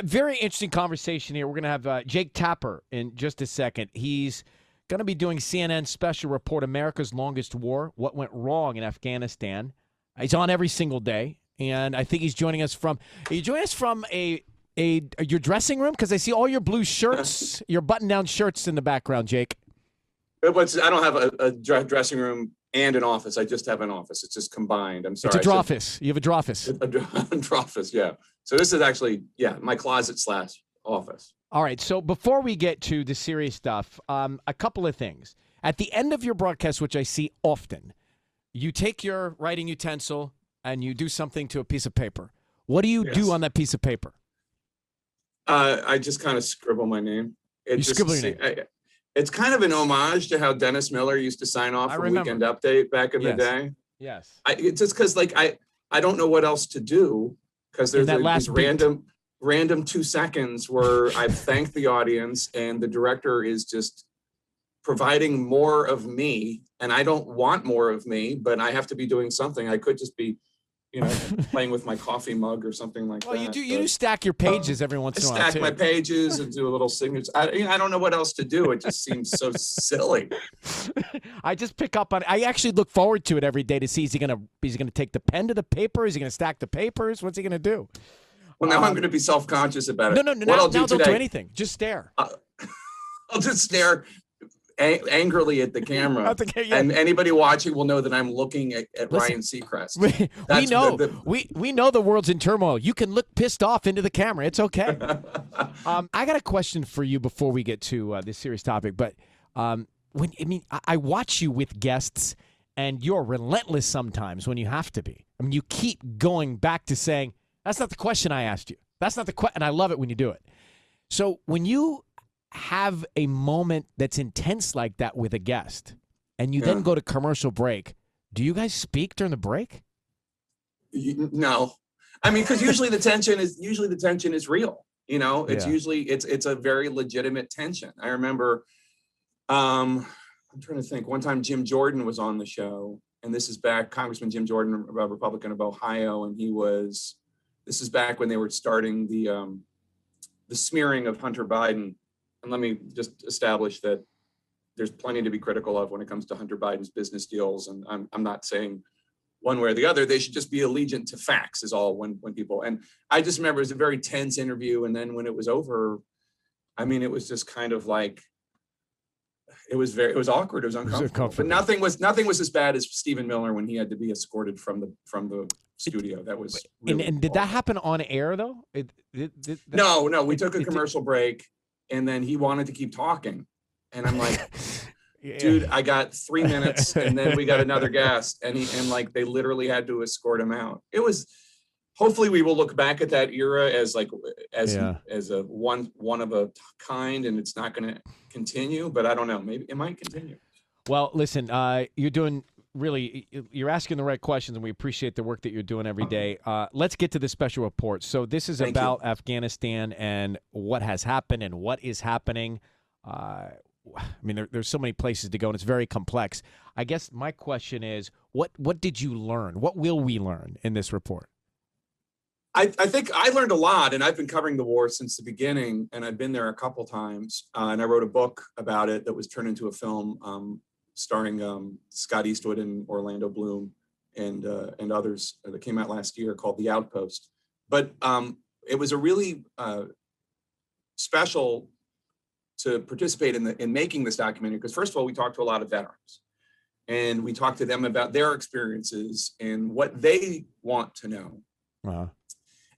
Very interesting conversation here. We're going to have Jake Tapper in just a second. He's going to be doing CNN's special report, America's Longest War, What Went Wrong in Afghanistan. He's on every single day, and I think he's joining us from – are you joining us from your dressing room? Because I see all your blue shirts, your button-down shirts in the background, Jake. I don't have a dressing room and an office. I just have an office. It's just combined. I'm sorry. It's a drawfis. You have a drawfis. A drawfis, yeah. So this is actually, my closet / office. All right. So before we get to the serious stuff, a couple of things. At the end of your broadcast, which I see often, you take your writing utensil and you do something to a piece of paper. What do you do on that piece of paper? I just kind of scribble my name. Scribble your name. It's kind of an homage to how Dennis Miller used to sign off from Weekend Update back in the day. Yes. It's just because I don't know what else to do, because there's these random 2 seconds where I've thanked the audience and the director is just providing more of me, and I don't want more of me, but I have to be doing something. I could just be playing with my coffee mug or something like that. Well, you do stack your pages every once in a while. I stack my pages and do a little signature. I don't know what else to do. It just seems so silly. I just pick up on. I actually look forward to it every day to see is he gonna take the pen to the paper? Is he gonna stack the papers? What's he gonna do? Well, now I'm gonna be self-conscious about it. No. Now don't do anything. Just stare. I'll just stare angrily at the camera, and anybody watching will know that I'm looking at Ryan Seacrest. We know the world's in turmoil. You can look pissed off into the camera. It's okay. I got a question for you before we get to this serious topic. But I watch you with guests, and you're relentless sometimes when you have to be. I mean, you keep going back to saying, "That's not the question I asked you. That's not the question," and I love it when you do it. So when you have a moment that's intense like that with a guest and you then go to commercial break, do you guys speak during the break? No. I mean, because usually the tension is real. It's usually it's a very legitimate tension. I remember I'm trying to think, one time Jim Jordan was on the show, and this is back, Congressman Jim Jordan, a Republican of Ohio, and this is back when they were starting the smearing of Hunter Biden. And let me just establish that there's plenty to be critical of when it comes to Hunter Biden's business deals. And I'm not saying one way or the other. They should just be allegiant to facts is all when people. And I just remember it was a very tense interview. And then when it was over, I mean, it was just kind of like, it was awkward. It was uncomfortable. But nothing was as bad as Stephen Miller when he had to be escorted from the studio. That was really and did that happen on air though? No. We took a commercial break. And then he wanted to keep talking. And I'm like, dude, I got 3 minutes and then we got another guest. And they literally had to escort him out. It was, hopefully we will look back at that era as a one of a kind, and it's not going to continue, but I don't know, maybe it might continue. Well, listen, you're asking the right questions, and we appreciate the work that you're doing every day. Let's get to the special report. So this is about Afghanistan and what has happened and what is happening. I mean, there's so many places to go, and it's very complex. I guess my question is, what did you learn? What will we learn in this report? I think I learned a lot, and I've been covering the war since the beginning, and I've been there a couple times, and I wrote a book about it that was turned into a film starring Scott Eastwood and Orlando Bloom and others that came out last year, called The Outpost. But it was a really special to participate in making this documentary, because first of all, we talked to a lot of veterans, and we talked to them about their experiences and what they want to know. Uh-huh.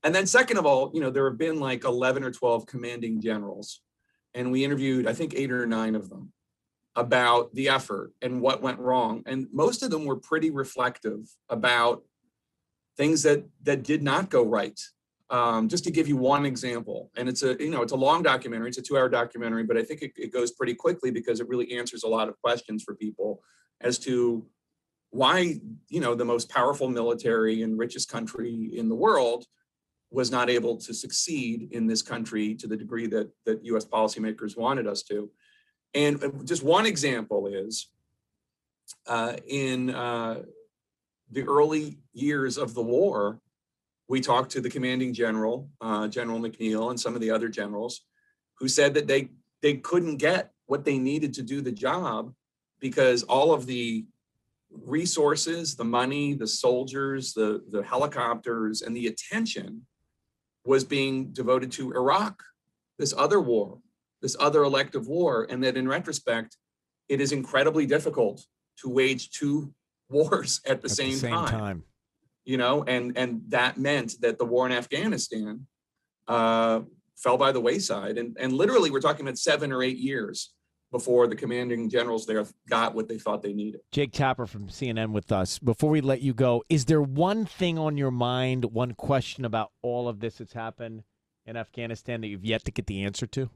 And then second of all, there have been like 11 or 12 commanding generals, and we interviewed, I think, 8 or 9 of them about the effort and what went wrong. And most of them were pretty reflective about things that did not go right. Just to give you one example, and it's a long documentary, it's a 2-hour documentary, but I think it goes pretty quickly because it really answers a lot of questions for people as to why, the most powerful military and richest country in the world was not able to succeed in this country to the degree that US policymakers wanted us to. And just one example is in the early years of the war, we talked to the commanding general, General McNeil, and some of the other generals, who said that they couldn't get what they needed to do the job because all of the resources, the money, the soldiers, the helicopters, and the attention was being devoted to Iraq, this other war, this other elective war, and that in retrospect, it is incredibly difficult to wage two wars at the same time. You know, and that meant that the war in Afghanistan fell by the wayside. And literally, we're talking about 7 or 8 years before the commanding generals there got what they thought they needed. Jake Tapper from CNN with us. Before we let you go, is there one thing on your mind, one question about all of this that's happened in Afghanistan that you've yet to get the answer to?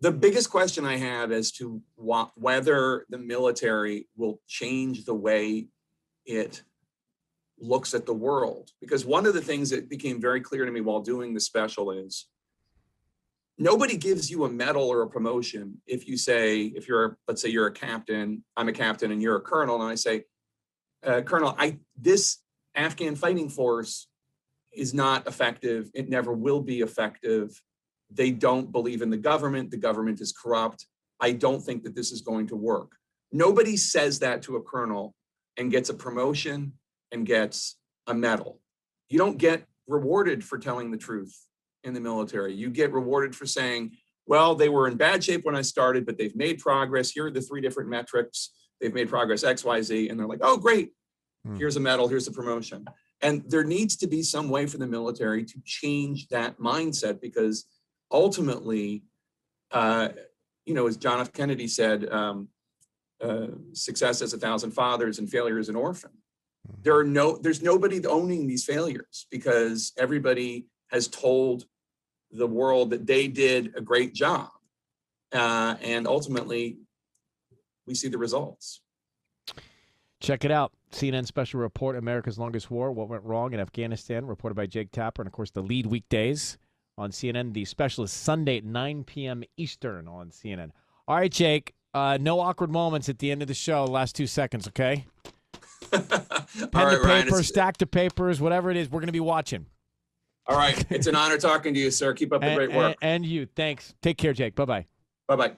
The biggest question I have as to whether the military will change the way it looks at the world. Because one of the things that became very clear to me while doing the special is nobody gives you a medal or a promotion if you say, let's say you're a captain, I'm a captain and you're a colonel, and I say, Colonel, this Afghan fighting force is not effective. It never will be effective. They don't believe in the government. The government is corrupt. I don't think that this is going to work. Nobody says that to a colonel and gets a promotion and gets a medal. You don't get rewarded for telling the truth in the military. You get rewarded for saying, well, they were in bad shape when I started, but they've made progress. Here are the 3 different metrics. They've made progress X, Y, Z. And they're like, oh, great. Here's a medal. Here's a promotion. And there needs to be some way for the military to change that mindset, because ultimately, as John F. Kennedy said, success has 1,000 fathers and failure is an orphan. There's nobody owning these failures because everybody has told the world that they did a great job. And ultimately, we see the results. Check it out. CNN Special Report, America's Longest War, What Went Wrong in Afghanistan, reported by Jake Tapper. And, of course, the lead weekdays on CNN. The special is Sunday at 9 p.m. Eastern on CNN. All right, Jake, no awkward moments at the end of the show, last 2 seconds, okay? Pen to paper, Ryan, stack the papers, whatever it is, we're going to be watching. All right. It's an honor talking to you, sir. Keep up the great work. And you. Thanks. Take care, Jake. Bye-bye. Bye-bye.